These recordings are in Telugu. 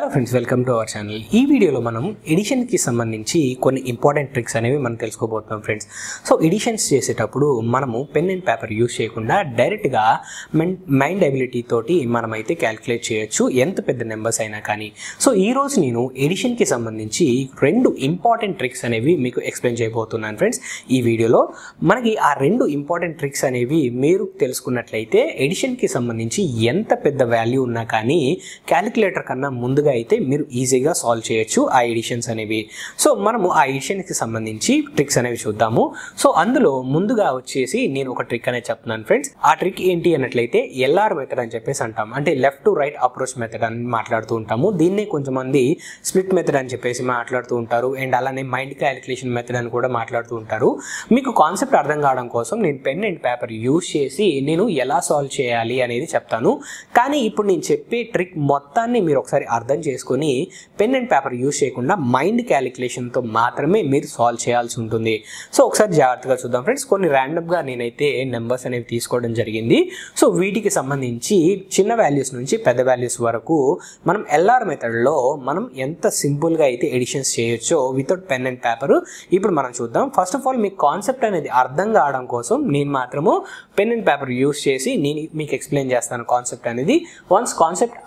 Hello friends, welcome to our channel. ఈ వీడియోలో మనం ఎడిషన్కి సంబంధించి కొన్ని ఇంపార్టెంట్ ట్రిక్స్ అనేవి మనం తెలుసుకోబోతున్నాం ఫ్రెండ్స్. సో ఎడిషన్స్ చేసేటప్పుడు మనము పెన్ అండ్ పేపర్ యూజ్ చేయకుండా డైరెక్ట్గా మైండ్ ఎబిలిటీ తోటి మనమైతే క్యాలిక్యులేట్ చేయొచ్చు ఎంత పెద్ద నెంబర్స్ అయినా కానీ. సో ఈరోజు నేను ఎడిషన్కి సంబంధించి రెండు ఇంపార్టెంట్ ట్రిక్స్ అనేవి మీకు ఎక్స్ప్లెయిన్ చేయబోతున్నాను ఫ్రెండ్స్. ఈ వీడియోలో మనకి ఆ రెండు ఇంపార్టెంట్ ట్రిక్స్ అనేవి మీరు తెలుసుకున్నట్లయితే ఎడిషన్కి సంబంధించి ఎంత పెద్ద వాల్యూ ఉన్నా కానీ క్యాలిక్యులేటర్ కన్నా ముందుగా అయితే మీరు ఈజీగా సాల్వ్ చేయొచ్చు ఆ ఎడిషన్స్ అనేవి. సో మనము ఆ ఎడిషన్కి సంబంధించి ట్రిక్స్ అనేవి చూద్దాము. సో అందులో ముందుగా వచ్చేసి నేను ఒక ట్రిక్ అనేది చెప్తున్నాను ఫ్రెండ్స్. ఆ ట్రిక్ ఏంటి అన్నట్లయితే ఎల్ఆర్ మెథడ్ అని చెప్పేసి అంటాం. అంటే left to right approach method అని మాట్లాడుతూ ఉంటాము. దీన్ని కొంచెం మంది స్ప్లిట్ మెథడ్ అని చెప్పేసి మాట్లాడుతూ ఉంటారు. అండ్ అలానే మైండ్ క్యాలిక్యులేషన్ మెథడ్ అని కూడా మాట్లాడుతూ ఉంటారు. మీకు కాన్సెప్ట్ అర్థం కావడం కోసం నేను పెన్ అండ్ పేపర్ యూజ్ చేసి నేను ఎలా సాల్వ్ చేయాలి అనేది చెప్తాను. కానీ ఇప్పుడు నేను చెప్పే ట్రిక్ మొత్తాన్ని మీరు ఒకసారి అర్థం చేసుకొని పెన్ అండ్ పేపర్ యూజ్ చేయకుండా మైండ్ క్యాలిక్యులేషన్తో మాత్రమే మీరు సాల్వ్ చేయాల్సి ఉంటుంది. సో ఒకసారి జాగ్రత్తగా చూద్దాం ఫ్రెండ్స్. కొన్ని ర్యాండమ్గా నేనైతే నెంబర్స్ అనేవి తీసుకోవడం జరిగింది. సో వీటికి సంబంధించి చిన్న వాల్యూస్ నుంచి పెద్ద వాల్యూస్ వరకు మనం ఎల్ఆర్ మెథడ్లో మనం ఎంత సింపుల్గా అయితే ఎడిషన్స్ చేయొచ్చో వితౌట్ పెన్ అండ్ పేపర్ ఇప్పుడు మనం చూద్దాం. ఫస్ట్ ఆఫ్ ఆల్ మీకు కాన్సెప్ట్ అనేది అర్థం కావడం కోసం నేను మాత్రము పెన్ అండ్ పేపర్ యూజ్ చేసి నేను మీకు ఎక్స్ప్లెయిన్ చేస్తాను కాన్సెప్ట్ అనేది. వన్స్ కాన్సెప్ట్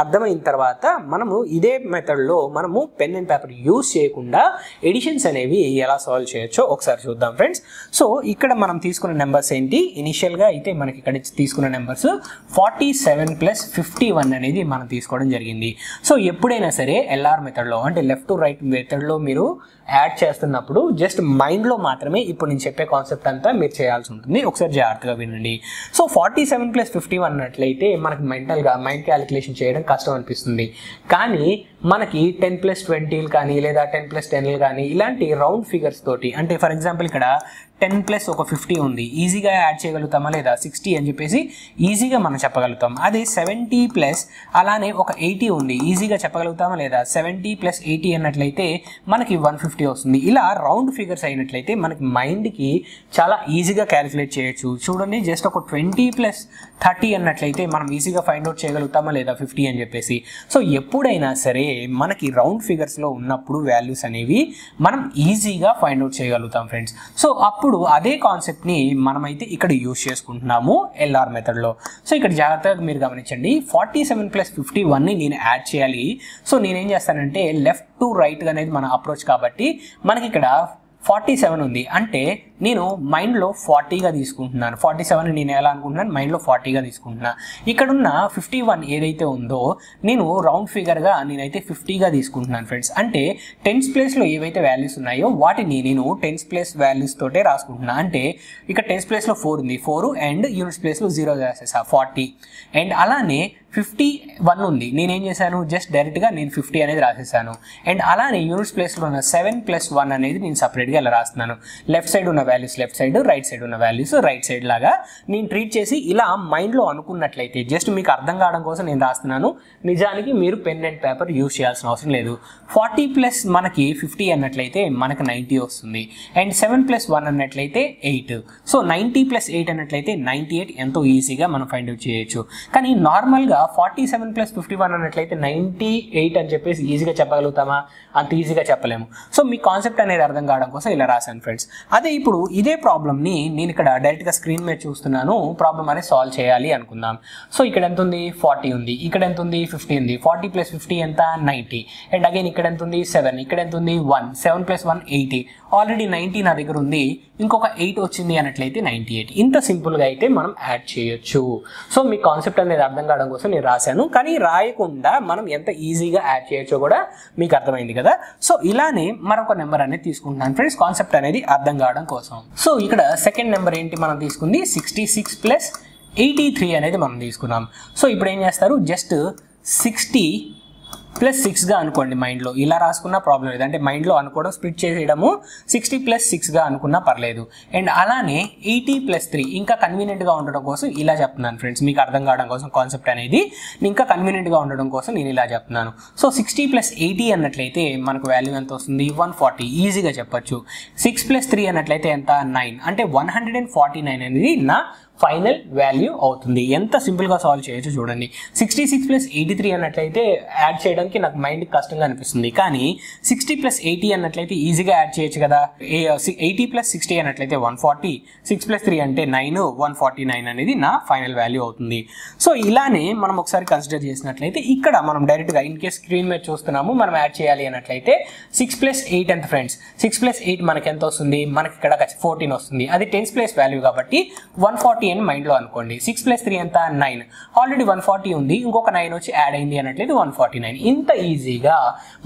అర్థమైన తర్వాత మనము ఇదే మెథడ్లో మనము పెన్ అండ్ పేపర్ యూజ్ చేయకుండా ఎడిషన్స్ అనేవి ఎలా సాల్వ్ చేయొచ్చో ఒకసారి చూద్దాం ఫ్రెండ్స్. సో ఇక్కడ మనం తీసుకున్న నెంబర్స్ ఏంటి? ఇనిషియల్గా అయితే మనకి ఇక్కడ తీసుకున్న నెంబర్స్ 47 + 51 అనేది మనం తీసుకోవడం జరిగింది. సో ఎప్పుడైనా సరే ఎల్ఆర్ మెథడ్లో అంటే లెఫ్ట్ టు రైట్ మెథడ్లో మీరు యాడ్ చేస్తున్నప్పుడు జస్ట్ మైండ్లో మాత్రమే ఇప్పుడు నేను చెప్పే కాన్సెప్ట్ అంతా మీరు చేయాల్సి ఉంటుంది. ఒకసారి జాగ్రత్తగా వినండి. సో 47 + 51 అన్నట్లయితే మనకి మెంటల్గా మైండ్ క్యాలిక్యులేషన్ చేయడం కష్టం అనిపిస్తుంది. కానీ మనకి 10 + 20 కానీ లేదా 10 + 10 కానీ ఇలాంటి రౌండ్ ఫిగర్స్ తోటి, అంటే ఫర్ ఎగ్జాంపుల్ ఇక్కడ 10 + ఒక 50 ఉంది, ఈజీగా యాడ్ చేయగలుగుతామా లేదా 60 అని చెప్పేసి ఈజీగా మనం చెప్పగలుగుతాం. అదే 70 + అలానే ఒక 80 ఉంది, ఈజీగా చెప్పగలుగుతామా లేదా 70 + 80 అన్నట్లయితే మనకి 150 వస్తుంది. ఇలా రౌండ్ ఫిగర్స్ అయినట్లయితే మనకి మైండ్కి చాలా ఈజీగా క్యాలిక్యులేట్ చేయొచ్చు. చూడండి, జస్ట్ ఒక 20 + 30 అన్నట్లయితే మనం ఈజీగా ఫైండ్ అవుట్ చేయగలుగుతామా లేదా 50 అని చెప్పేసి. సో ఎప్పుడైనా సరే మనకి రౌండ్ ఫిగర్స్లో ఉన్నప్పుడు వాల్యూస్ అనేవి మనం ఈజీగా ఫైండ్ అవుట్ చేయగలుగుతాం ఫ్రెండ్స్. సో అప్పుడు అదే కాన్సెప్ట్ని మనమైతే ఇక్కడ యూజ్ చేసుకుంటున్నాము ఎల్ఆర్ మెథడ్లో. సో ఇక్కడ జాగ్రత్తగా మీరు గమనించండి, 47 + 51ని నేను యాడ్ చేయాలి. సో నేనేం చేస్తానంటే లెఫ్ట్ టు రైట్ అనేది మన అప్రోచ్ కాబట్టి మనకి ఇక్కడ 47 ఉంది, అంటే నేను మైండ్లో 40గా తీసుకుంటున్నాను. 47 నేను ఎలా అనుకుంటున్నాను, మైండ్లో 40గా తీసుకుంటున్నాను. ఇక్కడున్న 51 ఏదైతే ఉందో నేను రౌండ్ ఫిగర్గా నేనైతే 50గా తీసుకుంటున్నాను ఫ్రెండ్స్. అంటే టెన్స్ ప్లేస్లో ఏవైతే వాల్యూస్ ఉన్నాయో వాటిని నేను టెన్స్ ప్లేస్ వాల్యూస్ తోటే రాసుకుంటున్నాను. అంటే ఇక్కడ టెన్స్ ప్లేస్లో 4 ఉంది, 4 అండ్ యూనిట్స్ ప్లేస్లో 0 రాసేసా 40. అండ్ అలానే 51 ఉంది, నేనేం చేశాను జస్ట్ డైరెక్ట్గా నేను 50 అనేది రాసేసాను. అండ్ అలానే యూనిట్స్ ప్లేస్లో ఉన్న 7 + 1 అనేది నేను సపరేట్గా ఇలా రాస్తున్నాను. లెఫ్ట్ సైడ్ ఉన్న values left side, right side ఉన్న వాల్యూస్ రైట్ సైడ్ లాగా నేను ట్రీట్ చేసి ఇలా మైండ్లో అనుకున్నట్లయితే జస్ట్ మీకు అర్థం కావడం కోసం నేను రాస్తున్నాను. నిజానికి మీరు పెన్ అండ్ పేపర్ యూజ్ చేయాల్సిన అవసరం లేదు. 40 + మనకి 50 అన్నట్లయితే మనకు 90 వస్తుంది. అండ్ 7 + 1 అన్నట్లయితే 8. సో 90 + 8 అన్నట్లయితే 98 ఎంతో ఈజీగా మనం ఫైండ్ అవుట్ చేయొచ్చు. కానీ నార్మల్గా 47 + 51 అన్నట్లయితే 98 అని చెప్పేసి ఈజీగా చెప్పగలుగుతామా? అంత ఈజీగా చెప్పలేము. సో మీ కాన్సెప్ట్ అనేది అర్థం కావడం కోసం ఇలా రాశాను ఫ్రెండ్స్. అదే ఇప్పుడు ఇదే ప్రాబ్లమ్ని నేను ఇక్కడ డైరెక్ట్గా స్క్రీన్ మీద చూస్తున్నాను. ప్రాబ్లమ్ అనేది సాల్వ్ చేయాలి అనుకుందాం. సో ఇక్కడ ఎంత ఉంది? 40 ఉంది. ఇక్కడ ఎంత ఉంది? 50 ఉంది. 40 + 50 ఎంత? 90. అండ్ అగైన్ ఇక్కడ ఎంత ఉంది? 7. ఇక్కడ ఎంత ఉంది? 1. 7 + 1 80. ఆల్రెడీ 90 నా దగ్గర ఉంది, ఇంకొక 8 వచ్చింది అన్నట్లయితే 98. ఇంత సింపుల్గా అయితే మనం యాడ్ చేయొచ్చు. సో మీ కాన్సెప్ట్ అనేది అర్థం కావడం కోసం నేను రాశాను. కానీ రాయకుండా మనం ఎంత ఈజీగా యాడ్ చేయొచ్చో కూడా మీకు అర్థమైంది కదా. సో ఇలానే మరొక నెంబర్ అనేది తీసుకుంటున్నాను ఫ్రెండ్స్, కాన్సెప్ట్ అనేది అర్థం కావడం కోసం. సో ఇక్కడ సెకండ్ నెంబర్ ఏంటి మనం తీసుకుంది? 66 + 83 అనేది మనం తీసుకున్నాం. సో ఇప్పుడు ఏం చేస్తారు, జస్ట్ 60 + 6గా అనుకోండి. మైండ్లో ఇలా రాసుకున్నా ప్రాబ్లం లేదు, అంటే మైండ్లో అనుకోవడం స్ప్లిట్ చేసేయడము 60 + 6గా అనుకున్నా పర్లేదు. అండ్ అలానే 80 + 3 ఇంకా కన్వీనియంట్గా ఉండడం కోసం ఇలా చెప్తున్నాను ఫ్రెండ్స్. మీకు అర్థం కావడం కోసం కాన్సెప్ట్ అనేది ఇంకా కన్వీనియంట్గా ఉండడం కోసం నేను ఇలా చెప్తున్నాను. సో 60 + 80 అన్నట్లయితే మనకు వాల్యూ ఎంత వస్తుంది? 140. ఈజీగా చెప్పచ్చు. 6 + 3 అన్నట్లయితే ఎంత? 9. అంటే 149 అనేది నా ఫైనల్ వాల్యూ అవుతుంది. ఎంత సింపుల్గా సాల్వ్ చేయొచ్చు చూడండి. 66 + 83 అన్నట్లయితే యాడ్ చేయడానికి నాకు మైండ్ కష్టంగా అనిపిస్తుంది, కానీ 60 + 80 అన్నట్లయితే ఈజీగా యాడ్ చేయొచ్చు కదా. 80 + 60 అన్నట్లయితే 140, 6 + 3 అంటే 9, 149 అనేది నా ఫైనల్ వాల్యూ అవుతుంది. సో ఇలానే మనం ఒకసారి కన్సిడర్ చేసినట్లయితే ఇక్కడ మనం డైరెక్ట్గా ఇన్ కేస్ స్క్రీన్ మీద చూస్తున్నాము, మనం యాడ్ చేయాలి అన్నట్లయితే 6 + 8 ఎంత ఫ్రెండ్స్? 6 + 8 మనకి ఎంత వస్తుంది? మనకి ఇక్కడ 14 వస్తుంది. అది 10th ప్లేస్ వాల్యూ కాబట్టి 140 అని మైండ్లో అనుకోండి. 6 + 3 ఎంత? 9. ఆల్రెడీ 140 ఉంది, ఇంకొక 9 వచ్చి యాడ్ అయింది అన్నట్లయితే 149. ఇంత ఈజీగా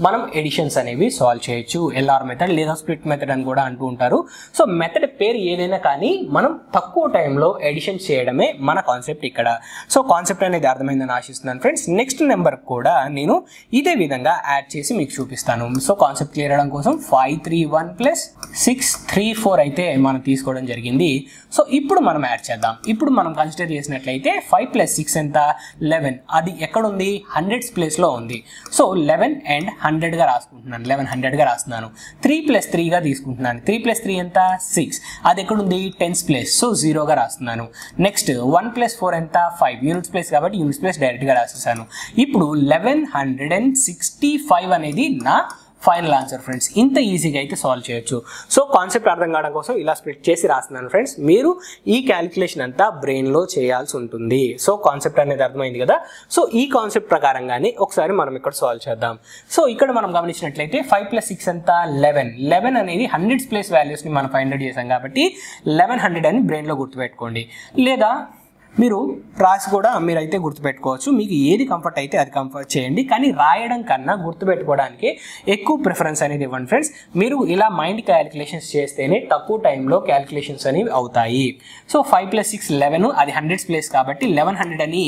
మనం ఎడిషన్స్ అనేవి సాల్వ్ చేయొచ్చు. ఎల్ఆర్ మెథడ్ లేదా స్ప్లిట్ మెథడ్ అని కూడా అంటూ ఉంటారు. సో మెథడ్ పేరు ఏదైనా కానీ మనం తక్కువ టైంలో ఎడిషన్స్ చేయడమే మన కాన్సెప్ట్ ఇక్కడ. సో కాన్సెప్ట్ అనేది అర్థమైందని ఆశిస్తున్నాను ఫ్రెండ్స్. నెక్స్ట్ నెంబర్ కూడా నేను ఇదే విధంగా యాడ్ చేసి మీకు చూపిస్తాను. సో కాన్సెప్ట్ క్లియర్ అవడం కోసం 531 + 634 అయితే మనం తీసుకోవడం జరిగింది. సో ఇప్పుడు మనం యాడ్ చేద్దాం. ఇప్పుడు మనం కన్సిడర్ చేసినట్లయితే 5 + 6 ఎంత? 11. అది ఎక్కడ ఉంది? 100th ప్లేస్లో ఉంది. So 11 and 100గా రాసుకుంటున్నాను. 1100గా రాస్తున్నాను. 3 + 3గా తీసుకుంటున్నాను. 3 + 3 ఎంత? 6. అది ఎక్కడ ఉంది? 10th place. సో 0గా రాస్తున్నాను. నెక్స్ట్ 1 + 4 ఎంత? 5. యూనిట్స్ ప్లేస్ కాబట్టి యూనిట్స్ ప్లేస్ డైరెక్ట్గా రాసేసాను. ఇప్పుడు 1165 అనేది నా ఫైనల్ ఆన్సర్ ఫ్రెండ్స్. ఇంత ఈజీగా అయితే సాల్వ్ చేయొచ్చు. సో కాన్సెప్ట్ అర్థం కావడం కోసం ఇలా స్ప్లిట్ చేసి రాస్తున్నాను ఫ్రెండ్స్. మీరు ఈ క్యాలిక్యులేషన్ అంతా బ్రెయిన్లో చేయాల్సి ఉంటుంది. సో కాన్సెప్ట్ అనేది అర్థమైంది కదా. సో ఈ కాన్సెప్ట్ ప్రకారంగానే ఒకసారి మనం ఇక్కడ సాల్వ్ చేద్దాం. సో ఇక్కడ మనం గమనించినట్లయితే 5 + 6 ఎంత? 11. 11 అనేది 100th ప్లేస్ వాల్యూస్ని మనం ఫైండ్ అవుట్ చేసాం కాబట్టి 1100 అని బ్రెయిన్లో గుర్తుపెట్టుకోండి. లేదా మీరు రాసి కూడా మీరైతే గుర్తుపెట్టుకోవచ్చు. మీకు ఏది కంఫర్ట్ అయితే అది కంఫర్ట్ చేయండి, కానీ రాయడం కన్నా గుర్తుపెట్టుకోవడానికి ఎక్కువ ప్రిఫరెన్స్ అనేది ఇవ్వండి ఫ్రెండ్స్. మీరు ఇలా మైండ్ క్యాలిక్యులేషన్స్ చేస్తేనే తక్కువ టైంలో క్యాలిక్యులేషన్స్ అనేవి అవుతాయి. సో 5 + 6 11, అది 100th ప్లేస్ కాబట్టి 1100 అని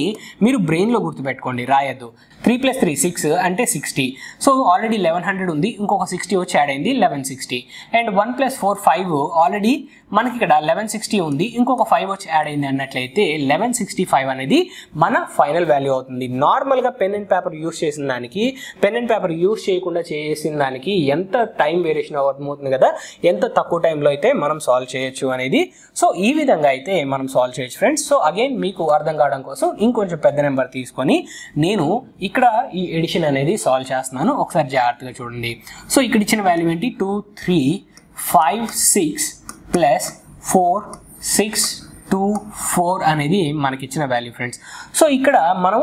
మీరు బ్రెయిన్లో గుర్తుపెట్టుకోండి, రాయద్దు. 3 + 3 6 అంటే 60. సో ఆల్రెడీ 1100 ఉంది, ఇంకొక 60 వచ్చి యాడ్ అయింది 1160. అండ్ 1 + 4 5, ఆల్రెడీ మనకి ఇక్కడ 1160 ఉంది, ఇంకొక 5 వచ్చి యాడ్ అయింది అన్నట్లయితే 1165 అనేది మన ఫైనల్ వాల్యూ అవుతుంది. నార్మల్గా పెన్ అండ్ పేపర్ యూస్ చేసిన దానికి, పెన్ అండ్ పేపర్ యూస్ చేయకుండా చేసిన దానికి ఎంత టైం వేరియేషన్ అవుతుంది కదా, ఎంత తక్కువ టైంలో అయితే మనం సాల్వ్ చేయొచ్చు అనేది. సో ఈ విధంగా అయితే మనం సాల్వ్ చేయొచ్చు ఫ్రెండ్స్. సో అగైన్ మీకు అర్థం కావడం కోసం ఇంకొంచెం పెద్ద నెంబర్ తీసుకొని నేను ఇక్కడ ఈ ఎడిషన్ అనేది సాల్వ్ చేస్తున్నాను. ఒకసారి జాగ్రత్తగా చూడండి. సో ఇక్కడ ఇచ్చిన వాల్యూ ఏంటి? 2 3 5 6 + 4 6 2 4 అనేది మనకి ఇచ్చిన వాల్యూ ఫ్రెండ్స్. సో ఇక్కడ మనం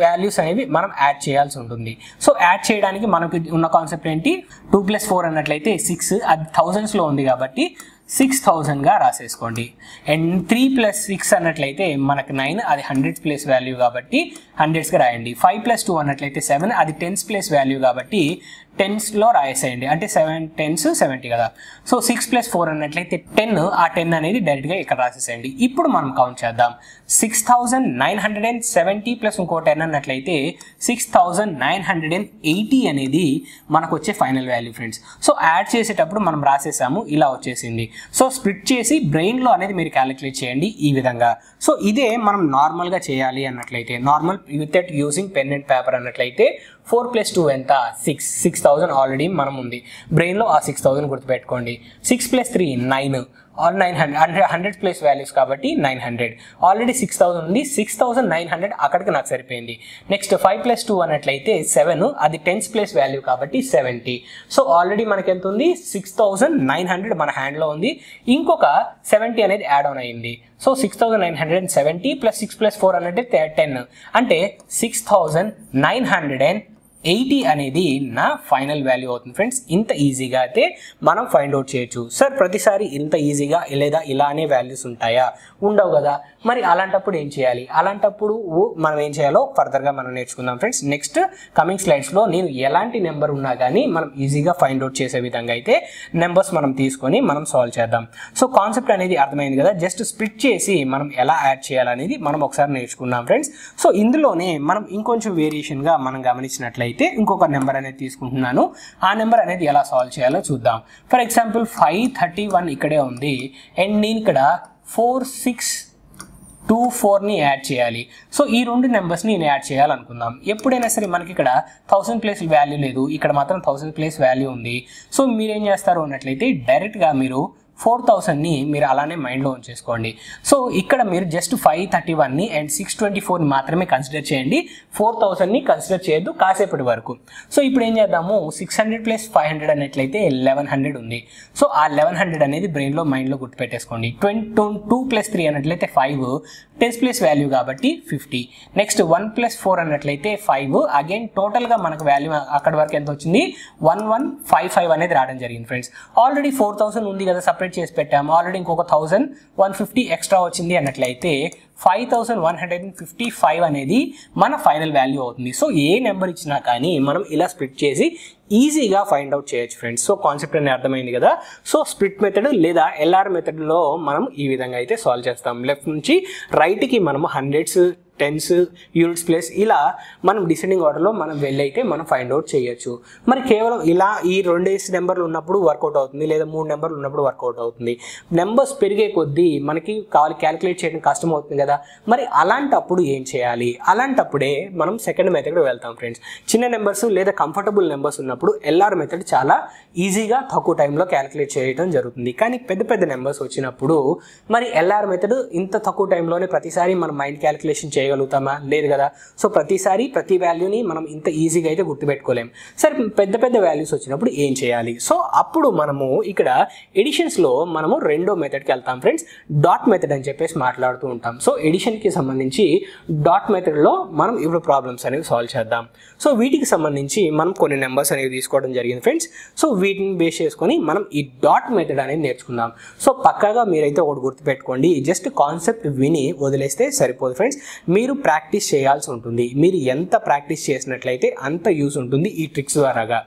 వాల్యూస్ అనేవి మనం యాడ్ చేయాల్సి ఉంటుంది. సో యాడ్ చేయడానికి మనకు ఉన్న కాన్సెప్ట్ ఏంటి? 2 + 4 అన్నట్లయితే 6, అది థౌజండ్స్లో ఉంది కాబట్టి 6000గా రాసేసుకోండి. అండ్ 3 + 6 అన్నట్లయితే మనకు 9, అది 100th ప్లేస్ వాల్యూ కాబట్టి 100స్గా రాయండి. 5 + 2 అన్నట్లయితే 7, అది 10th ప్లేస్ వాల్యూ కాబట్టి 10స్లో రాసేయండి. అంటే 7 10s 70 కదా. సో 6 + 4 అన్నట్లయితే 10, ఆ 10 అనేది డైరెక్ట్గా ఇక్కడ రాసేసేయండి. ఇప్పుడు మనం కౌంట్ చేద్దాం. 6970 ప్లస్ ఇంకో 10 అన్నట్లయితే 6980 అనేది మనకు వచ్చే final value friends. So add చేసేటప్పుడు మనం రాసేసాము, ఇలా వచ్చేసింది. సో స్ప్లిట్ చేసి బ్రెయిన్లో అనేది మీరు క్యాలిక్యులేట్ చేయండి ఈ విధంగా. సో ఇదే మనం నార్మల్గా చేయాలి అన్నట్లయితే, normal without using pen and paper అన్నట్లయితే 4 + 2 ఎంత? 6. 6000 ఆల్రెడీ మనం ఉంది బ్రెయిన్లో, ఆ 6000 గుర్తుపెట్టుకోండి. 6 + 3 9, ఆల్ 900, 100th ప్లేస్ వాల్యూస్ కాబట్టి 900. ఆల్రెడీ 6000 ఉంది, 6900 అక్కడికి నాకు సరిపోయింది. నెక్స్ట్ 5 + 2 అన్నట్లయితే 7, అది 10th ప్లేస్ వాల్యూ కాబట్టి 70. సో ఆల్రెడీ మనకి ఎంత ఉంది? 6900 మన హ్యాండ్లో ఉంది, ఇంకొక 70 అనేది యాడ్ ఆన్ అయింది. సో 6970 + 6 + 4 అంటే 10, అంటే 6980 అనేది నా ఫైనల్ వాల్యూ అవుతుంది ఫ్రెండ్స్. ఇంత ఈజీగా అయితే మనం ఫైండ్ అవుట్ చేయొచ్చు. సార్ ప్రతిసారి ఇంత ఈజీగా లేదా ఇలానే వాల్యూస్ ఉంటాయా? ఉండవు కదా. మరి అలాంటప్పుడు ఏం చేయాలి? అలాంటప్పుడు మనం ఏం చేయాలో ఫర్దర్గా మనం నేర్చుకుందాం ఫ్రెండ్స్. నెక్స్ట్ కమింగ్ స్లైడ్స్లో నేను ఎలాంటి నెంబర్ ఉన్నా కానీ మనం ఈజీగా ఫైండ్ అవుట్ చేసే విధంగా అయితే నెంబర్స్ మనం తీసుకొని మనం సాల్వ్ చేద్దాం. సో కాన్సెప్ట్ అనేది అర్థమైంది కదా. జస్ట్ స్ప్లిట్ చేసి మనం ఎలా యాడ్ చేయాలనేది మనం ఒకసారి నేర్చుకున్నాం ఫ్రెండ్స్. సో ఇందులోనే మనం ఇంకొంచెం వేరియేషన్గా మనం గమనించినట్లయితే ఇంకొక నెంబర్ అనేది తీసుకుంటున్నాను. ఆ నెంబర్ అనేది ఎలా సాల్వ్ చేయాలో చూద్దాం. ఫర్ ఎగ్జాంపుల్ 531 ఇక్కడే ఉంది, అండ్ నేను ఇక్కడ 4624ని యాడ్ చేయాలి. సో ఈ రెండు నెంబర్స్ని నేను యాడ్ చేయాలనుకుందాం. ఎప్పుడైనా సరే మనకి ఇక్కడ 1000 ప్లేస్ వాల్యూ లేదు, ఇక్కడ మాత్రం 1000 ప్లేస్ వాల్యూ ఉంది. సో మీరేం చేస్తారు అన్నట్లయితే డైరెక్ట్గా మీరు 4000ని మీరు అలానే మైండ్లో ఉంచేసుకోండి. సో ఇక్కడ మీరు జస్ట్ 531ని అండ్ 624ని మాత్రమే కన్సిడర్ చేయండి, 4000ని కన్సిడర్ చేయొద్దు కాసేపటి వరకు. సో ఇప్పుడు ఏం చేద్దాము, 600 + 500 అన్నట్లయితే 1100 ఉంది. సో ఆ 1100 అనేది బ్రెయిన్లో మైండ్లో గుర్తుపెట్టేసుకోండి. 2 + 3 అన్నట్లయితే 5, 10th ప్లేస్ వాల్యూ కాబట్టి 50. నెక్స్ట్ 1 + 4 అన్నట్లయితే 5. అగైన్ టోటల్గా మనకు వాల్యూ అక్కడ వరకు ఎంత వచ్చింది, 1155 అనేది రావడం జరిగింది ఫ్రెండ్స్. ఆల్రెడీ 4000 ఉంది కదా, సపరేట్ చేసి పెట్టాము. ఆల్రెడీ ఇంకొక 1150 ఎక్స్ట్రా వచ్చింది అన్నట్లయితే 5155 అనేది మన ఫైనల్ వాల్యూ అవుతుంది. సో ఏ నెంబర్ ఇచ్చినా కానీ మనం ఇలా స్ప్లిట్ చేసి ఈజీగా ఫైండ్ అవుట్ చేయొచ్చు ఫ్రెండ్స్. సో కాన్సెప్ట్ అనేది అర్థమైంది కదా. సో స్ప్లిట్ మెథడ్ లేదా ఎల్ఆర్ మెథడ్లో మనం ఈ విధంగా అయితే సాల్వ్ చేస్తాం. లెఫ్ట్ నుంచి రైట్కి మనము 100s, 10s, యూనిట్స్ ప్లేస్ ఇలా మనం డిసెండింగ్ ఆర్డర్లో మనం వెళ్ళైతే మనం ఫైండ్ అవుట్ చేయొచ్చు. మరి కేవలం ఇలా ఈ 2 నెంబర్లు ఉన్నప్పుడు వర్కౌట్ అవుతుంది, లేదా 3 నెంబర్లు ఉన్నప్పుడు వర్కౌట్ అవుతుంది. నెంబర్స్ పెరిగే కొద్దీ మనకి క్యాలిక్యులేట్ చేయడం కష్టం అవుతుంది కదా. మరి అలాంటప్పుడు ఏం చేయాలి, అలాంటప్పుడే మనం సెకండ్ మెథడ్ వెళ్తాం ఫ్రెండ్స్. చిన్న నెంబర్స్ లేదా కంఫర్టబుల్ నెంబర్స్ ఉన్నప్పుడు ఎల్ఆర్ మెథడ్ చాలా ఈజీగా తక్కువ టైంలో క్యాలిక్యులేట్ చేయడం జరుగుతుంది. కానీ పెద్ద పెద్ద నెంబర్స్ వచ్చినప్పుడు మరి ఎల్ఆర్ మెథడ్ ఇంత తక్కువ టైంలోనే ప్రతిసారి మనం మైండ్ క్యాలిక్యులేషన్ చేయగలుగుతామా, లేదు కదా. సో ప్రతిసారి ప్రతి వాల్యూని మనం ఇంత ఈజీగా అయితే గుర్తుపెట్టుకోలేం. సరే పెద్ద పెద్ద వాల్యూస్ వచ్చినప్పుడు ఏం చేయాలి, సో అప్పుడు మనము ఇక్కడ ఎడిషన్స్లో మనము రెండో మెథడ్కి వెళ్తాం ఫ్రెండ్స్. డాట్ మెథడ్ అని చెప్పేసి మాట్లాడుతూ ఉంటాం. సో ఎడిషన్కి సంబంధించి డాట్ మెథడ్లో మనం ఇప్పుడు ప్రాబ్లమ్స్ అనేవి సాల్వ్ చేద్దాం. సో వీటికి సంబంధించి మనం కొన్ని నెంబర్స్ అనేవి తీసుకోవడం జరిగింది ఫ్రెండ్స్. సో వీటిని బేస్ చేసుకొని మనం ఈ డాట్ మెథడ్ అనేది నేర్చుకుందాం. సో పక్కాగా మీరైతే ఒకటి గుర్తుపెట్టుకోండి, జస్ట్ కాన్సెప్ట్ విని వదిలేస్తే సరిపోదు ఫ్రెండ్స్. మీరు ప్రాక్టీస్ చేయాల్సి ఉంటుంది. మీరు ఎంత ప్రాక్టీస్ చేసినట్లయితే అంత యూస్ ఉంటుంది ఈ ట్రిక్స్ ద్వారాగా.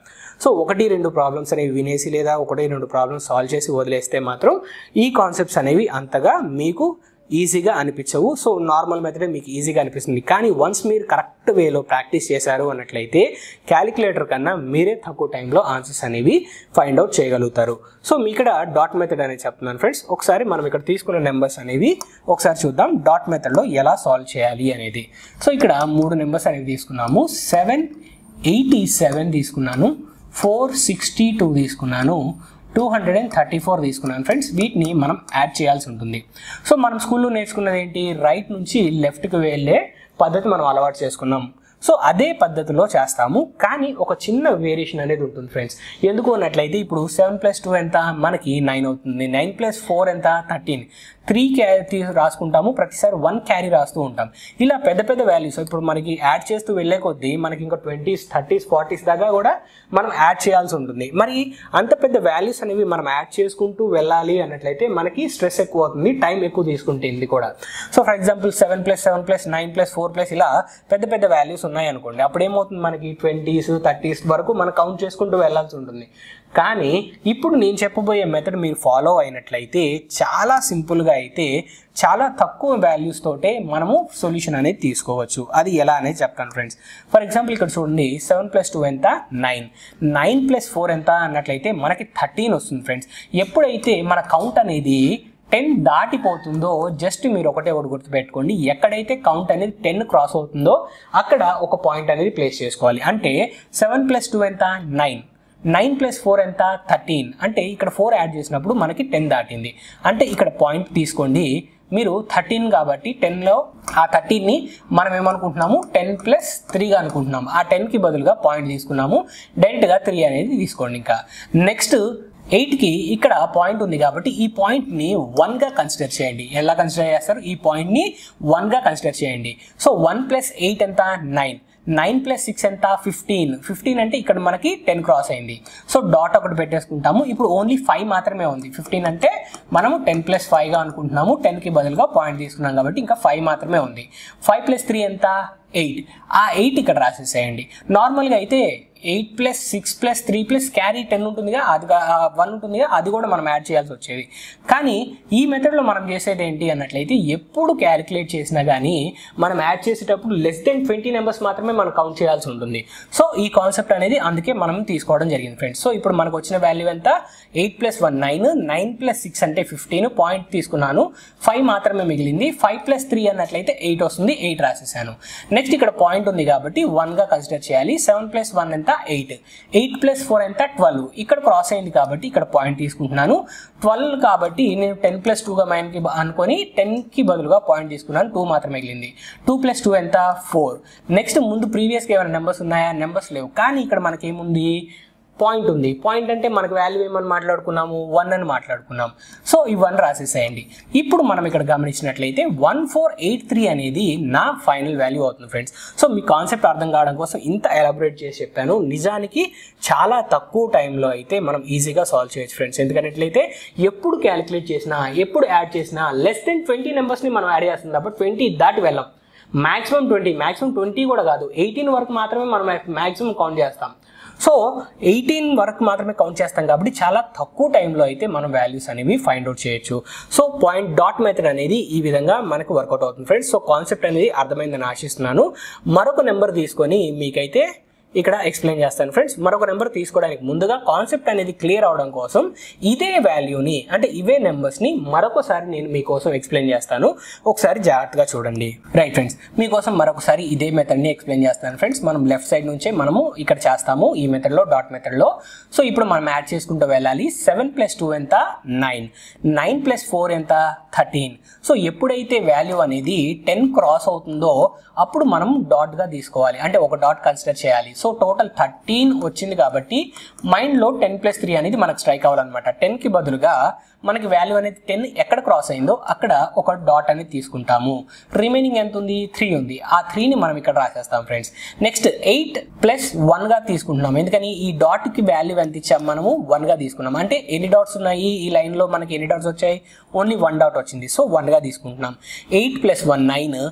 సో 1-2 ప్రాబ్లమ్స్ అనేవి వినేసి లేదా 1-2 ప్రాబ్లమ్స్ సాల్వ్ చేసి వదిలేస్తే మాత్రం ఈ కాన్సెప్ట్స్ అనేవి అంతగా మీకు ఈజీగా అనిపించవు. సో నార్మల్ మెథడే మీకు ఈజీగా అనిపిస్తుంది. కానీ వన్స్ మీరు కరెక్ట్ వేలో ప్రాక్టీస్ చేశారు అన్నట్లయితే క్యాలిక్యులేటర్ కన్నా మీరే తక్కువ టైంలో ఆన్సర్స్ అనేవి ఫైండ్ అవుట్ చేయగలుగుతారు. సో మీ ఇక్కడ డాట్ మెథడ్ అనేది చెప్తున్నాను ఫ్రెండ్స్. ఒకసారి మనం ఇక్కడ తీసుకున్న నెంబర్స్ అనేవి ఒకసారి చూద్దాం డాట్ మెథడ్లో ఎలా సాల్వ్ చేయాలి అనేది. సో ఇక్కడ 3 నెంబర్స్ అనేవి తీసుకున్నాము. 787 తీసుకున్నాను, 462 తీసుకున్నాను, 234 తీసుకున్నాను ఫ్రెండ్స్. వీటిని మనం యాడ్ చేయాల్సి ఉంటుంది. సో మనం స్కూల్లో నేర్చుకున్నది ఏంటి, రైట్ నుంచి లెఫ్ట్కి వెళ్ళే పద్ధతి మనం అలవాటు చేసుకున్నాం. సో అదే పద్ధతిలో చేస్తాము, కానీ ఒక చిన్న వేరియేషన్ అనేది ఉంటుంది ఫ్రెండ్స్. ఎందుకు అన్నట్లయితే ఇప్పుడు 7 + 2 ఎంత, మనకి 9 అవుతుంది. 9 + 4 ఎంత, 13. 3 క్యారీ రాసుకుంటాము, ప్రతిసారి 1 క్యారీ రాస్తూ ఉంటాం. ఇలా పెద్ద పెద్ద వాల్యూస్ ఇప్పుడు మనకి యాడ్ చేస్తూ వెళ్ళే కొద్దీ మనకి ఇంకా 20s, 30s, 40s దాకా కూడా మనం యాడ్ చేయాల్సి ఉంటుంది. మరి అంత పెద్ద వాల్యూస్ అనేవి మనం యాడ్ చేసుకుంటూ వెళ్ళాలి అన్నట్లయితే మనకి స్ట్రెస్ ఎక్కువ అవుతుంది, టైం ఎక్కువ తీసుకుంటుంది కూడా. సో ఫర్ ఎగ్జాంపుల్ 7 + 7 + 9 + 4 ఇలా పెద్ద పెద్ద వాల్యూస్ ఉన్నాయి అనుకోండి. అప్పుడు ఏమవుతుంది, మనకి 20s, 30s వరకు మనం కౌంట్ చేసుకుంటూ వెళ్ళాల్సి ఉంటుంది. కానీ ఇప్పుడు నేను చెప్పబోయే మెథడ్ మీరు ఫాలో అయినట్లయితే చాలా సింపుల్గా అయితే చాలా తక్కువ వాల్యూస్ తోటే మనము సొల్యూషన్ అనేది తీసుకోవచ్చు. అది ఎలా అనేది చెప్తాను ఫ్రెండ్స్. ఫర్ ఎగ్జాంపుల్ ఇక్కడ చూడండి, 7 + 2 ఎంత, 9. 9 + 4 ఎంత అన్నట్లయితే మనకి 13 వస్తుంది ఫ్రెండ్స్. ఎప్పుడైతే మన కౌంట్ అనేది 10 దాటిపోతుందో జస్ట్ మీరు ఒకటి గుర్తుపెట్టుకోండి, ఎక్కడైతే కౌంట్ అనేది 10 క్రాస్ అవుతుందో అక్కడ ఒక పాయింట్ అనేది ప్లేస్ చేసుకోవాలి. అంటే 7 + 2 ఎంత, 9. 9 + 4 ఎంత, 13. అంటే ఇక్కడ 4 యాడ్ చేసినప్పుడు మనకి 10 దాటింది. అంటే ఇక్కడ పాయింట్ తీసుకోండి మీరు, 13 కాబట్టి 10లో ఆ 13ని మనం ఏమనుకుంటున్నాము, 10 + 3గా అనుకుంటున్నాము. ఆ 10కి బదులుగా పాయింట్ తీసుకున్నాము, డైరెక్ట్గా 3 అనేది తీసుకోండి. ఇంకా నెక్స్ట్ 8కి ఇక్కడ పాయింట్ ఉంది కాబట్టి ఈ పాయింట్ని 1గా కన్సిడర్ చేయండి. ఎలా కన్సిడర్ చేస్తారు, ఈ పాయింట్ని 1గా కన్సిడర్ చేయండి. సో 1 + 8 ఎంత, 9. 9 + 6 ఎంత, 15. 15 అంటే ఇక్కడ మనకి 10 క్రాస్ అయింది. సో డాట్ ఒకటి పెట్టేసుకుంటాము. ఇప్పుడు ఓన్లీ 5 మాత్రమే ఉంది. 15 అంటే మనము 10 + 5గా అనుకుంటున్నాము, 10కి బదులుగా పాయింట్ తీసుకున్నాం కాబట్టి ఇంకా 5 మాత్రమే ఉంది. 5 + 3 ఎంత, 8. ఆ 8 ఇక్కడ రాసేసేయండి. నార్మల్గా అయితే 8 + 6 + 3 + క్యారీ 10 ఉంటుందిగా, అది 1 ఉంటుందిగా, అది కూడా మనం యాడ్ చేయాల్సి వచ్చేది. కానీ ఈ మెథడ్లో మనం చేసేది ఏంటి అన్నట్లయితే ఎప్పుడు క్యాలిక్యులేట్ చేసినా కానీ మనం యాడ్ చేసేటప్పుడు <20 నెంబర్స్ మాత్రమే మనం కౌంట్ చేయాల్సి ఉంటుంది. సో ఈ కాన్సెప్ట్ అనేది అందుకే మనం తీసుకోవడం జరిగింది ఫ్రెండ్స్. సో ఇప్పుడు మనకు వచ్చిన వాల్యూ ఎంత, 8 + 1 9, 9 + 6 అంటే 15, పాయింట్ తీసుకున్నాను, 5 మాత్రమే మిగిలింది. 5 + 3 అన్నట్లయితే 8 వస్తుంది, 8 రాసేసాను. నెక్స్ట్ ఇక్కడ పాయింట్ ఉంది కాబట్టి 1గా కన్సిడర్ చేయాలి. 7 + 1 ఎంత, ఎంత 8, 8 + 4 ఎంత 12, ఇక్కడ క్రాస్ అయింది కాబట్టి ఇక్కడ పాయింట్ తీసుకుంటున్నాను. 12 కాబట్టి నేను 10 + 2గా మైండ్కి అనుకొని 10కి బదులుగా పాయింట్ తీసుకున్నాను, 2 మాత్రం మిగిలింది. 2 + 2 ఎంత 4. నెక్స్ట్ ముందు ప్రీవియస్గా ఏమైనా నెంబర్స్ ఉన్నాయా? నెంబర్స్ లేవు, కానీ ఇక్కడ మనకి ఏముంది? పాయింట్ ఉంది. పాయింట్ అంటే మనకు వాల్యూ ఏమని మాట్లాడుకున్నాము? 1 అని మాట్లాడుకున్నాం. సో ఈ 1 రాసేసేయండి. ఇప్పుడు మనం ఇక్కడ గమనించినట్లయితే 1483 అనేది నా ఫైనల్ వాల్యూ అవుతుంది ఫ్రెండ్స్. సో మీ కాన్సెప్ట్ అర్థం కావడం కోసం ఇంత ఎలాబొరేట్ చేసి చెప్పాను. నిజానికి చాలా తక్కువ టైంలో అయితే మనం ఈజీగా సాల్వ్ చేయొచ్చు ఫ్రెండ్స్. ఎందుకంటే ఎప్పుడు క్యాలిక్యులేట్ చేసినా, ఎప్పుడు యాడ్ చేసినా లెస్ దెన్ 20 నెంబర్స్ని మనం యాడ్ చేస్తుంది కాబట్టి 20 దాటి వెళ్ళాం. మ్యాక్సిమం 20 కూడా కాదు, 18 వరకు మాత్రమే మనం మ్యాక్సిమం కౌంట్ చేస్తాం. సో 18 వరకు మాత్రమే కౌంట్ చేస్తాం కాబట్టి చాలా తక్కువ టైంలో అయితే మనం వాల్యూస్ అనేవి ఫైండ్ అవుట్ చేయొచ్చు. సో పాయింట్ డాట్ మెథడ్ అనేది ఈ విధంగా మనకు వర్కౌట్ అవుతుంది ఫ్రెండ్స్. సో కాన్సెప్ట్ అనేది అర్థమైందని ఆశిస్తున్నాను. మరొక నెంబర్ తీసుకొని మీకైతే ఇక్కడ ఎక్స్ప్లెయిన్ చేస్తాను ఫ్రెండ్స్. మరొక నెంబర్ తీసుకోవడానికి ముందుగా కాన్సెప్ట్ అనేది క్లియర్ అవడం కోసం ఇదే వాల్యూని అంటే ఇవే నెంబర్స్ని మరొకసారి నేను మీకోసం ఎక్స్ప్లెయిన్ చేస్తాను. ఒకసారి జాగ్రత్తగా చూడండి. రైట్ ఫ్రెండ్స్, మీకోసం మరొకసారి ఇదే మెథడ్ని ఎక్స్ప్లెయిన్ చేస్తాను ఫ్రెండ్స్. మనం లెఫ్ట్ సైడ్ నుంచే మనము ఇక్కడ చేస్తాము ఈ మెథడ్లో, డాట్ మెథడ్లో. సో ఇప్పుడు మనం యాడ్ చేసుకుంటూ వెళ్ళాలి. 7 + 2 ఎంత 9, 9 + 4 ఎంత 13. సో ఎప్పుడైతే వాల్యూ అనేది 10 క్రాస్ అవుతుందో అప్పుడు మనం డాట్గా తీసుకోవాలి, అంటే ఒక డాట్ కన్సిడర్ చేయాలి. సో టోటల్ 13 వచ్చింది కాబట్టి మైండ్లో 10 + 3 అనేది మనకు స్ట్రైక్ అవ్వాలన్నమాట. 10కి బదులుగా మనకి వాల్యూ అనేది 10 ఎక్కడ క్రాస్ అయిందో అక్కడ ఒక డాట్ అనేది తీసుకుంటాము. రిమైనింగ్ ఎంత ఉంది? 3 ఉంది. ఆ 3ని మనం ఇక్కడ రాసేస్తాం ఫ్రెండ్స్. నెక్స్ట్ 8 + 1గా తీసుకుంటున్నాం. ఎందుకని ఈ డాట్కి వాల్యూ ఎంత ఇచ్చాం? మనము 1గా తీసుకున్నాం. అంటే ఎన్ని డాట్స్ ఉన్నాయి ఈ లైన్లో? మనకి ఎన్ని డాట్స్ వచ్చాయి? ఓన్లీ 1 డాట్ వచ్చింది. సో 1గా తీసుకుంటున్నాం. 8 + 1 9,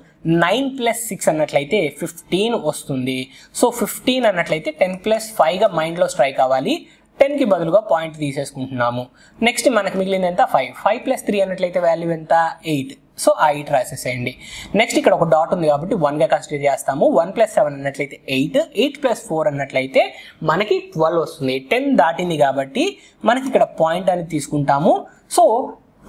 9 + 6 అన్నట్లయితే 15 వస్తుంది. సో 15 అన్నట్లయితే 10 + 5గా మైండ్లో స్ట్రైక్ అవ్వాలి. 10కి బదులుగా పాయింట్ తీసేసుకుంటున్నాము. నెక్స్ట్ మనకు మిగిలింది ఎంత? 5. 5 + 3 అన్నట్లయితే వాల్యూ ఎంత? 8. సో ఆ 8 రాసేసేయండి. నెక్స్ట్ ఇక్కడ ఒక డాట్ ఉంది కాబట్టి 1గా కన్సిడర్ చేస్తాము. 1 + 7 అన్నట్లయితే 8, 8 + 4 అన్నట్లయితే మనకి 12 వస్తుంది. 10 దాటింది కాబట్టి మనకి ఇక్కడ పాయింట్ అనేది తీసుకుంటాము. సో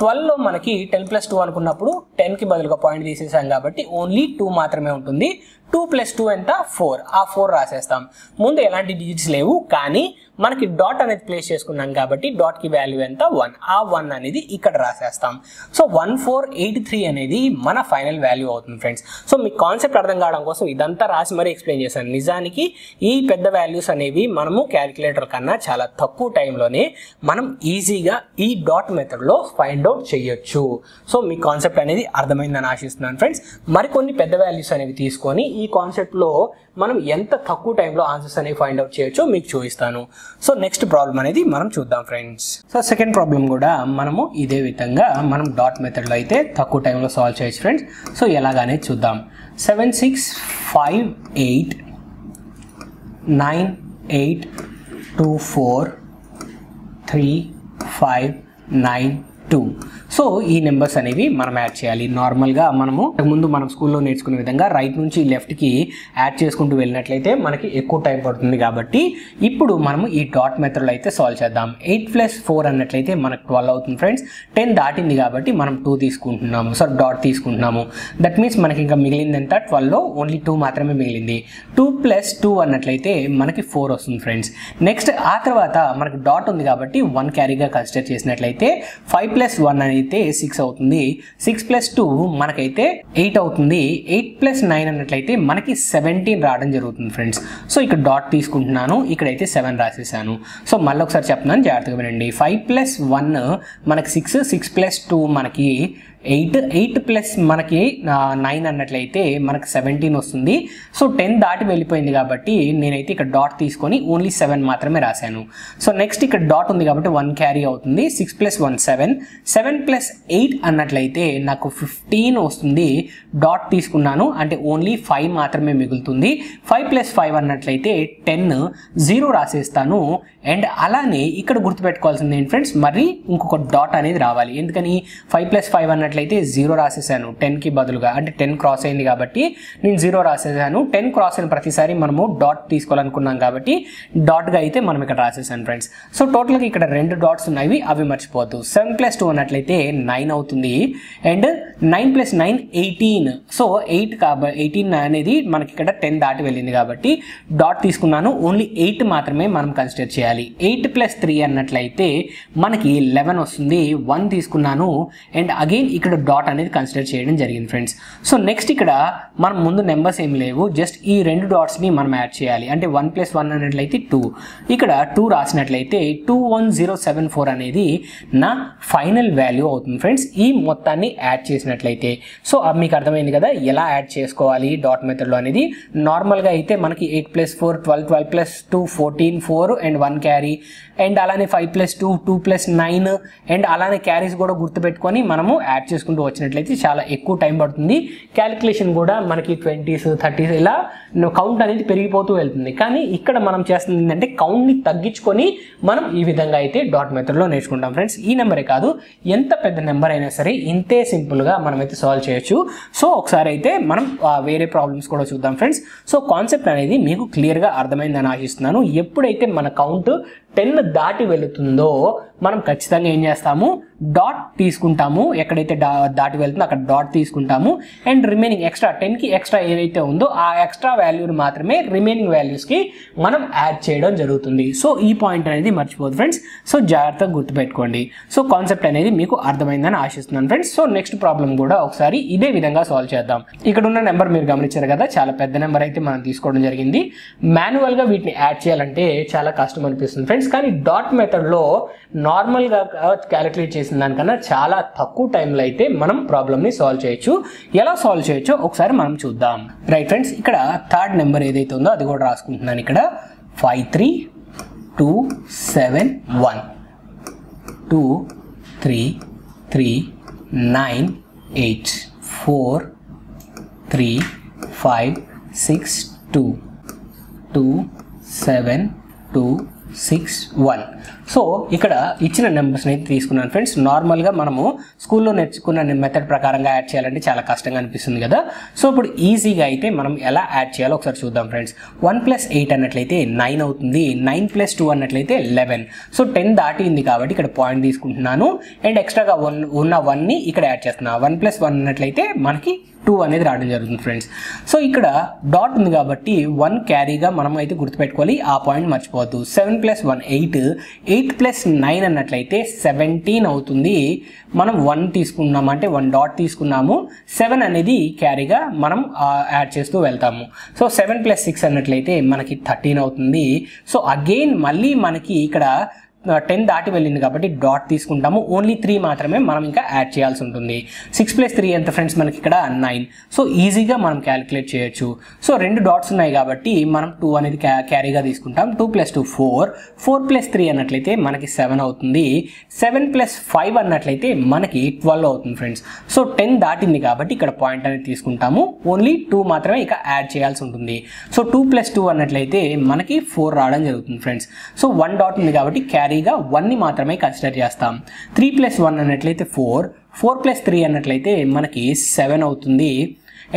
12లో మనకి 10 + 2 అనుకున్నప్పుడు 10కి బదులుగా పాయింట్ తీసేసాం కాబట్టి ఓన్లీ 2 మాత్రమే ఉంటుంది. 2 + 2 ఎంత? 4. ఆ 4 రాసేస్తాం. ముందు ఎలాంటి డిజిట్స్ లేవు, కానీ మనకి డాట్ అనేది ప్లేస్ చేసుకున్నాం కాబట్టి డాట్కి వాల్యూ ఎంత? 1. ఆ 1 అనేది ఇక్కడ రాసేస్తాం. సో 1483 అనేది మన ఫైనల్ వాల్యూ అవుతుంది ఫ్రెండ్స్. సో మీ కాన్సెప్ట్ అర్థం కావడం కోసం ఇదంతా రాసి మరీ ఎక్స్ప్లెయిన్ చేశాను. నిజానికి ఈ పెద్ద వాల్యూస్ అనేవి మనము క్యాలిక్యులేటర్ కన్నా చాలా తక్కువ టైంలోనే మనం ఈజీగా ఈ డాట్ మెథడ్లో ఫైండ్ అవుట్ చేయొచ్చు. సో మీ కాన్సెప్ట్ అనేది అర్థమైందని ఆశిస్తున్నాను ఫ్రెండ్స్. మరికొన్ని పెద్ద వాల్యూస్ అనేవి తీసుకొని ఈ కాన్సెప్ట్లో మనం ఎంత తక్కువ టైంలో ఆన్సర్స్ అనేవి ఫైండ్ అవుట్ చేయొచ్చో మీకు చూపిస్తాను. సో నెక్స్ట్ ప్రాబ్లం అనేది మనం చూద్దాం ఫ్రెండ్స్. సో సెకండ్ ప్రాబ్లం కూడా మనము ఇదే విధంగా మనం డాట్ మెథడ్లో అయితే తక్కువ టైంలో సాల్వ్ చేయొచ్చు ఫ్రెండ్స్. సో ఎలాగనే చూద్దాం. 7 6 5 8 9 8 2 4 3 5 9 2. సో ఈ నెంబర్స్ అనేవి మనం యాడ్ చేయాలి. నార్మల్గా మనము ముందు మనం స్కూల్లో నేర్చుకునే విధంగా రైట్ నుంచి లెఫ్ట్కి యాడ్ చేసుకుంటూ వెళ్ళినట్లయితే మనకి ఎక్కువ టైం పడుతుంది కాబట్టి ఇప్పుడు మనము ఈ డాట్ మెథడ్లో అయితే సాల్వ్ చేద్దాం. 8 + 4 అన్నట్లయితే మనకు 12 అవుతుంది ఫ్రెండ్స్. 10 దాటింది కాబట్టి మనం 2 తీసుకుంటున్నాము, సో డాట్ తీసుకుంటున్నాము. దట్ మీన్స్ మనకి ఇంకా మిగిలింది ఎంత? 12లో ఓన్లీ 2 మాత్రమే మిగిలింది. 2 + 2 అన్నట్లయితే మనకి 4 వస్తుంది ఫ్రెండ్స్. నెక్స్ట్ ఆ తర్వాత మనకి డాట్ ఉంది కాబట్టి 1 క్యారీగా కన్సిడర్ చేసినట్లయితే 5 + 1 అయితే 6 అవుతుంది. 6 + 2 మనకైతే 8 అవుతుంది. 8 + 9 అన్నట్లయితే మనకి 17 రావడం జరుగుతుంది ఫ్రెండ్స్. సో ఇక్కడ డాట్ తీసుకుంటున్నాను, ఇక్కడైతే 7 రాసేసాను. సో మళ్ళీ ఒకసారి చెప్తున్నాను, జాగ్రత్తగా వినండి. 5 + 1 మనకి 6, 6 + 2 మనకి 8, 8 + మనకి 9 అన్నట్లయితే మనకి 17 వస్తుంది. సో 10 దాటి వెళ్ళిపోయింది కాబట్టి నేనైతే ఇక్కడ డాట్ తీసుకొని ఓన్లీ 7 మాత్రమే రాశాను. సో నెక్స్ట్ ఇక్కడ డాట్ ఉంది కాబట్టి 1 క్యారీ అవుతుంది. 6 + 1 7, 7 + 8 అన్నట్లయితే నాకు 15 వస్తుంది. డాట్ తీసుకున్నాను అంటే ఓన్లీ 5 మాత్రమే మిగులుతుంది. 5 + 5 అన్నట్లయితే 10, 0 రాసేస్తాను. అండ్ అలానే ఇక్కడ గుర్తుపెట్టుకోవాల్సింది ఏంటి ఫ్రెండ్స్, మరి ఇంకొక డాట్ అనేది రావాలి. ఎందుకని 5 + 5 అన్నట్లయితే అన్నట్లయితే 0 రాసేసాను 10కి బదులుగా, అంటే 10 క్రాస్ అయింది కాబట్టి నేను 0 రాసేసాను. 10 క్రాస్ అయిన ప్రతిసారి మనము డాట్ తీసుకోవాలనుకున్నాం కాబట్టి డాట్గా అయితే మనం ఇక్కడ రాసేసాను ఫ్రెండ్స్. సో టోటల్గా ఇక్కడ 2 డాట్స్ ఉన్నాయి, అవి మర్చిపోవద్దు. 7 + 2 అన్నట్లయితే 9 అవుతుంది. అండ్ 9 + 9 18. సో 18 అనేది మనకి ఇక్కడ 10 దాటి వెళ్ళింది కాబట్టి డాట్ తీసుకున్నాను. ఓన్లీ 8 మాత్రమే మనం కన్సిడర్ చేయాలి. 8 + 3 అన్నట్లయితే మనకి 11 వస్తుంది. 1 తీసుకున్నాను అండ్ అగైన్ ఇక్కడ డాట్ అనేది కన్సిడర్ చేయడం జరిగింది ఫ్రెండ్స్. సో నెక్స్ట్ ఇక్కడ మనం ముందు నెంబర్స్ ఏం లేవు, జస్ట్ ఈ 2 డాట్స్ని మనం యాడ్ చేయాలి. అంటే 1 + 1 అన్నట్లయితే 2. ఇక్కడ 2 రాసినట్లయితే 21074 అనేది నా ఫైనల్ వాల్యూ అవుతుంది ఫ్రెండ్స్, ఈ మొత్తాన్ని యాడ్ చేసినట్లయితే. సో మీకు అర్థమైంది కదా ఎలా యాడ్ చేసుకోవాలి డాట్ మెథడ్లో అనేది. నార్మల్గా అయితే మనకి 8 + 4 12, 12 + 2 14, 4 అండ్ 1 క్యారీ, అండ్ అలానే 5 + 2 2 + 9, అండ్ అలానే క్యారీస్ కూడా గుర్తుపెట్టుకొని మనము యాడ్ చేసుకుంటూ వచ్చినట్లయితే చాలా ఎక్కువ టైం పడుతుంది. క్యాలిక్యులేషన్ కూడా మనకి 20s 30s ఇలా కౌంట్ అనేది పెరిగిపోతూ వెళ్తుంది. కానీ ఇక్కడ మనం చేస్తుంది ఏంటంటే కౌంట్ని తగ్గించుకొని మనం ఈ విధంగా అయితే డాట్ మెథడ్లో నేర్చుకుంటాం ఫ్రెండ్స్. ఈ నెంబరే కాదు, ఎంత పెద్ద నెంబర్ అయినా సరే ఇంతే సింపుల్గా మనమైతే సాల్వ్ చేయొచ్చు. సో ఒకసారి అయితే మనం వేరే ప్రాబ్లమ్స్ కూడా చూద్దాం ఫ్రెండ్స్. సో కాన్సెప్ట్ అనేది మీకు క్లియర్గా అర్థమైందని ఆశిస్తున్నాను. ఎప్పుడైతే మన కౌంట్ 10 దాటి వెళుతుందో మనం ఖచ్చితంగా ఏం చేస్తాము, డాట్ తీసుకుంటాము. ఎక్కడైతే దాటి వెళ్తుందో అక్కడ డాట్ తీసుకుంటాము. అండ్ రిమైనింగ్ ఎక్స్ట్రా 10కి ఎక్స్ట్రా ఏదైతే ఉందో ఆ ఎక్స్ట్రా వాల్యూని మాత్రమే రిమైనింగ్ వాల్యూస్కి మనం యాడ్ చేయడం జరుగుతుంది. సో ఈ పాయింట్ అనేది మర్చిపోదు ఫ్రెండ్స్. సో జాగ్రత్తగా గుర్తుపెట్టుకోండి. సో కాన్సెప్ట్ అనేది మీకు అర్థమైందని ఆశిస్తున్నాను ఫ్రెండ్స్. సో నెక్స్ట్ ప్రాబ్లం కూడా ఒకసారి ఇదే విధంగా సాల్వ్ చేద్దాం. ఇక్కడ ఉన్న నెంబర్ మీరు గమనించారు కదా, చాలా పెద్ద నెంబర్ అయితే మనం తీసుకోవడం జరిగింది. మాన్యువల్గా వీటిని యాడ్ చేయాలంటే చాలా కష్టం అనిపిస్తుంది ఫ్రెండ్స్. కానీ డాట్ మెథడ్లో నార్మల్గా క్యాలిక్యులేట్ చేసిన దానికన్నా చాలా తక్కువ టైంలో అయితే మనం ప్రాబ్లమ్ని సాల్వ్ చేయొచ్చు. ఎలా సాల్వ్ చేయొచ్చో ఒకసారి మనం చూద్దాం. రైట్ ఫ్రెండ్స్, ఇక్కడ థర్డ్ నెంబర్ ఏదైతే ఉందో అది కూడా రాసుకుంటున్నాను. ఇక్కడ 53271 2 3 3 9 8 4 3 5 6 2 2 7 2 6 1. సో ఇక్కడ ఇచ్చిన నెంబర్స్ని అయితే తీసుకున్నాను ఫ్రెండ్స్. నార్మల్గా మనము స్కూల్లో నేర్చుకున్న మెథడ్ ప్రకారంగా యాడ్ చేయాలంటే చాలా కష్టంగా అనిపిస్తుంది కదా. సో ఇప్పుడు ఈజీగా అయితే మనం ఎలా యాడ్ చేయాలో ఒకసారి చూద్దాం ఫ్రెండ్స్. 1 + 8 అన్నట్లయితే 9 అవుతుంది. 9 + 2 అన్నట్లయితే 11. సో 10 దాటింది కాబట్టి ఇక్కడ పాయింట్ తీసుకుంటున్నాను. అండ్ ఎక్స్ట్రాగా ఉన్న 1ని ఇక్కడ యాడ్ చేస్తున్నాను. 1 + 1 అన్నట్లయితే మనకి 2 అనేది రావడం జరుగుతుంది ఫ్రెండ్స్. సో ఇక్కడ డాట్ ఉంది కాబట్టి 1 క్యారీగా మనం అయితే గుర్తుపెట్టుకోవాలి, ఆ పాయింట్ మర్చిపోవద్దు. 7 + 1 8, 8 + 9 అన్నట్లయితే 17 అవుతుంది. మనం 1 తీసుకున్నాము, అంటే 1 డాట్ తీసుకున్నాము. 7 అనేది క్యారీగా మనం యాడ్ చేస్తూ వెళ్తాము. సో 7 + 6 అన్నట్లయితే మనకి 13 అవుతుంది. సో అగైన్ మళ్ళీ మనకి ఇక్కడ 10 దాటి వెళ్ళింది కాబట్టి డాట్ తీసుకుంటాము. ఓన్లీ 3 మాత్రమే మనం ఇంకా యాడ్ చేయాల్సి ఉంటుంది. 6 + 3 ఎంత ఫ్రెండ్స్, మనకి ఇక్కడ 9. సో ఈజీగా మనం క్యాలిక్యులేట్ చేయొచ్చు. సో 2 డాట్స్ ఉన్నాయి కాబట్టి మనం 2 అనేది క్యారీగా తీసుకుంటాం. 2 + 2 4, 4 + 3 అన్నట్లయితే మనకి 7 అవుతుంది. 7 + 5 అన్నట్లయితే మనకి 12 అవుతుంది ఫ్రెండ్స్. సో 10 దాటింది కాబట్టి ఇక్కడ పాయింట్ అనేది తీసుకుంటాము. ఓన్లీ 2 మాత్రమే ఇక యాడ్ చేయాల్సి ఉంటుంది. సో 2 + 2 అన్నట్లయితే మనకి 4 రావడం జరుగుతుంది ఫ్రెండ్స్. సో 1 డాట్ ఉంది కాబట్టి క్యారీగా 1ని మాత్రమే కన్సిడర్ చేస్తాం. 3 + 1 అన్నట్లయితే 4, 4 + 3 అన్నట్లయితే మనకి 7 అవుతుంది.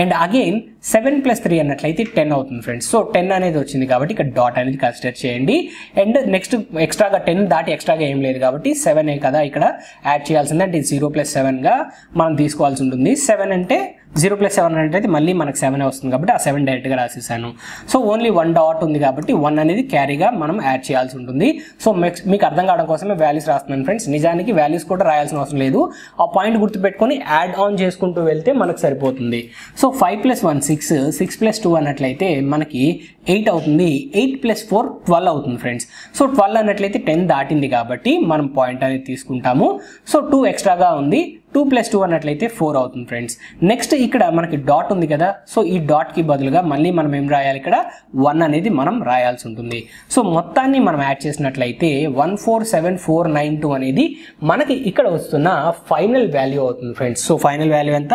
అండ్ అగైన్ 7 + 3 అన్నట్లయితే 10 అవుతుంది ఫ్రెండ్స్. సో 10 అనేది వచ్చింది కాబట్టి ఇక్కడ డాట్ అనేది కన్సిడర్ చేయండి. అండ్ నెక్స్ట్ ఎక్స్ట్రాగా 10 దాటి ఎక్స్ట్రాగా ఏం లేదు కాబట్టి 7 కదా ఇక్కడ యాడ్ చేయాల్సింది. అంటే 0 + 7గా మనం తీసుకోవాల్సి ఉంటుంది. 7 అంటే 0 + 7 అంటే మళ్ళీ మనకు 7 వస్తుంది కాబట్టి ఆ 7 డైరెక్ట్గా రాసేసాను. సో ఓన్లీ 1 డాట్ ఉంది కాబట్టి 1 అనేది క్యారీగా మనం యాడ్ చేయాల్సి ఉంటుంది. సో మీకు అర్థం కావడం కోసమే వాల్యూస్ రాస్తున్నాను ఫ్రెండ్స్. నిజానికి వాల్యూస్ కూడా రాయాల్సిన అవసరం లేదు. ఆ పాయింట్ గుర్తుపెట్టుకొని యాడ్ ఆన్ చేసుకుంటూ వెళ్తే మనకు సరిపోతుంది. సో 5 + 1 6, 6 + 2 అన్నట్లయితే మనకి 8 అవుతుంది. 8 + 4 12 అవుతుంది ఫ్రెండ్స్. సో 12 అన్నట్లయితే 10 దాటింది కాబట్టి మనం పాయింట్ అనేది తీసుకుంటాము. సో 2 ఎక్స్ట్రాగా ఉంది. 2 + 2 అన్నట్లయితే 4 అవుతుంది ఫ్రెండ్స్. నెక్స్ట్ ఇక్కడ మనకి డాట్ ఉంది కదా, సో ఈ డాట్కి బదులుగా మళ్ళీ మనం ఏం రాయాలి, ఇక్కడ 1 అనేది మనం రాయాల్సి ఉంటుంది. సో మొత్తాన్ని మనం యాడ్ చేసినట్లయితే 147,492 అనేది మనకి ఇక్కడ వస్తున్న ఫైనల్ వాల్యూ అవుతుంది ఫ్రెండ్స్. సో ఫైనల్ వాల్యూ ఎంత,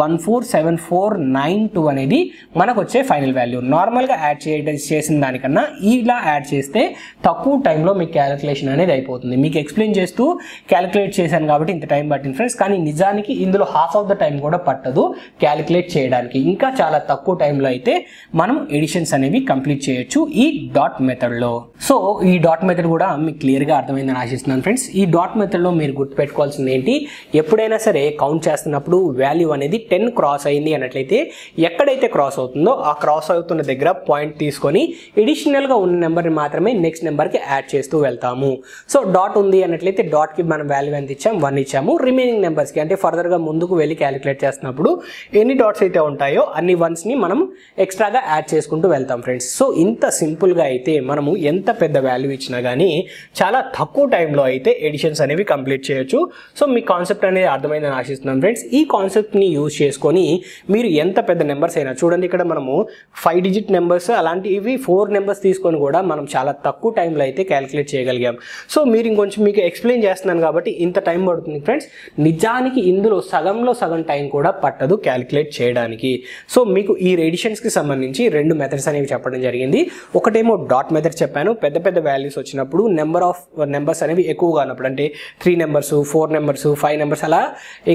147,492 అనేది మనకు వచ్చే ఫైనల్ వాల్యూ. నార్మల్గా యాడ్ చేసిన దానికన్నా ఇలా యాడ్ చేస్తే తక్కువ టైంలో మీకు క్యాలిక్యులేషన్ అనేది అయిపోతుంది. మీకు ఎక్స్ప్లెయిన్ చేస్తూ క్యాలిక్యులేట్ చేశాను కాబట్టి ఇంత టైం పట్టింది ఫ్రెండ్స్. కానీ కానీ నిజానికి ఇందులో హాఫ్ ఆఫ్ ద టైం కూడా పట్టదు క్యాలిక్యులేట్ చేయడానికి. ఇంకా చాలా తక్కువ టైంలో అయితే మనం ఎడిషన్స్ అనేవి కంప్లీట్ చేయొచ్చు ఈ డాట్ మెథడ్లో. సో ఈ డాట్ మెథడ్ కూడా మీకు క్లియర్గా అర్థమైందని ఆశిస్తున్నాను ఫ్రెండ్స్. ఈ డాట్ మెథడ్లో మీరు గుర్తుపెట్టుకోవాల్సింది ఏంటి, ఎప్పుడైనా సరే కౌంట్ చేస్తున్నప్పుడు వాల్యూ అనేది 10 క్రాస్ అయింది అన్నట్లయితే ఎక్కడైతే క్రాస్ అవుతుందో ఆ క్రాస్ అవుతున్న దగ్గర పాయింట్ తీసుకొని ఎడిషనల్గా ఉన్న నెంబర్ని మాత్రమే నెక్స్ట్ నెంబర్కి యాడ్ చేస్తూ వెళ్తాము. సో డాట్ ఉంది అన్నట్లయితే డాట్కి మనం వాల్యూ ఎంత ఇచ్చాం, 1 ఇచ్చాము. రిమైనింగ్ నెంబర్స్కి అంటే ఫర్దర్గా ముందుకు వెళ్ళి క్యాలిక్యులేట్ చేస్తున్నప్పుడు ఎన్ని డాట్స్ అయితే ఉంటాయో అన్ని వన్స్ని మనం ఎక్స్ట్రాగా యాడ్ చేసుకుంటూ వెళ్తాం ఫ్రెండ్స్. సో ఇంత సింపుల్గా అయితే మనము ఎంత పెద్ద వాల్యూ ఇచ్చినా కానీ చాలా తక్కువ టైంలో అయితే ఎడిషన్స్ అనేవి కంప్లీట్ చేయొచ్చు. సో మీ కాన్సెప్ట్ అనేది అర్థమైందని ఆశిస్తున్నాను ఫ్రెండ్స్. ఈ కాన్సెప్ట్ని యూజ్ చేసుకొని మీరు ఎంత పెద్ద నెంబర్స్ అయినా చూడండి, ఇక్కడ మనము 5 డిజిట్ నెంబర్స్ అలాంటివి 4 నెంబర్స్ తీసుకొని కూడా మనం చాలా తక్కువ టైంలో అయితే క్యాలిక్యులేట్ చేయగలిగాం. సో మీరు ఇంకొంచెం మీకు ఎక్స్ప్లెయిన్ చేస్తున్నాను కాబట్టి ఇంత టైం పడుతుంది ఫ్రెండ్స్. నిజానికి ఇందులో సగంలో సగం టైం కూడా పట్టదు క్యాలిక్యులేట్ చేయడానికి. సో మీకు ఈ ఎడిషన్స్కి సంబంధించి 2 మెథడ్స్ అనేవి చెప్పడం జరిగింది. ఒకటేమో డాట్ మెథడ్ చెప్పాను, పెద్ద పెద్ద వాల్యూస్ వచ్చినప్పుడు నెంబర్ ఆఫ్ నెంబర్స్ అనేవి ఎక్కువగా ఉన్నప్పుడు అంటే 3 నెంబర్స్ 4 నెంబర్స్ 5 నెంబర్స్ అలా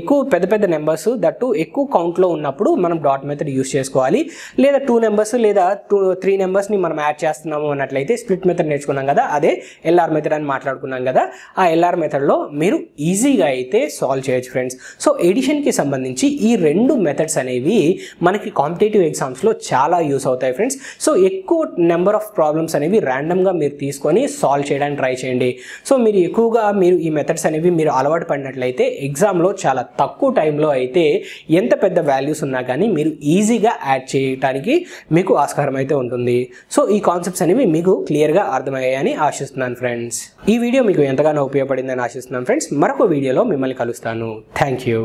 ఎక్కువ పెద్ద పెద్ద నెంబర్స్ దట్టు ఎక్కువ కౌంట్లో ఉన్నప్పుడు మనం డాట్ మెథడ్ యూస్ చేసుకోవాలి. లేదా 2 నెంబర్స్ లేదా 3 నెంబర్స్ని మనం యాడ్ చేస్తున్నాము అన్నట్లయితే స్ప్లిట్ మెథడ్ నేర్చుకున్నాం కదా, అదే ఎల్ఆర్ మెథడ్ అని మాట్లాడుకున్నాం కదా, ఆ ఎల్ఆర్ మెథడ్లో మీరు ఈజీగా అయితే సాల్వ్ చేయొచ్చు ఫ్రెండ్స్. సో ఎడిషన్కి సంబంధించి ఈ 2 మెథడ్స్ అనేవి మనకి కాంపిటేటివ్ ఎగ్జామ్స్లో చాలా యూస్ అవుతాయి ఫ్రెండ్స్. సో ఎక్కువ నెంబర్ ఆఫ్ ప్రాబ్లమ్స్ అనేవి ర్యాండమ్గా మీరు తీసుకొని సాల్వ్ చేయడానికి ట్రై చేయండి. సో మీరు ఎక్కువగా మీరు ఈ మెథడ్స్ అనేవి మీరు అలవాటు పడినట్లయితే ఎగ్జామ్లో చాలా తక్కువ టైంలో అయితే ఎంత పెద్ద వాల్యూస్ ఉన్నా కానీ మీరు ఈజీగా యాడ్ చేయడానికి మీకు ఆస్కారం అయితే ఉంటుంది. సో ఈ కాన్సెప్ట్స్ అనేవి మీకు క్లియర్గా అర్థమయ్యాయని ఆశిస్తున్నాను ఫ్రెండ్స్. ఈ వీడియో మీకు ఎంతగానో ఉపయోగపడిందని ఆశిస్తున్నాను ఫ్రెండ్స్. మరొక వీడియోలో మిమ్మల్ని కలుస్తాను. Thank you.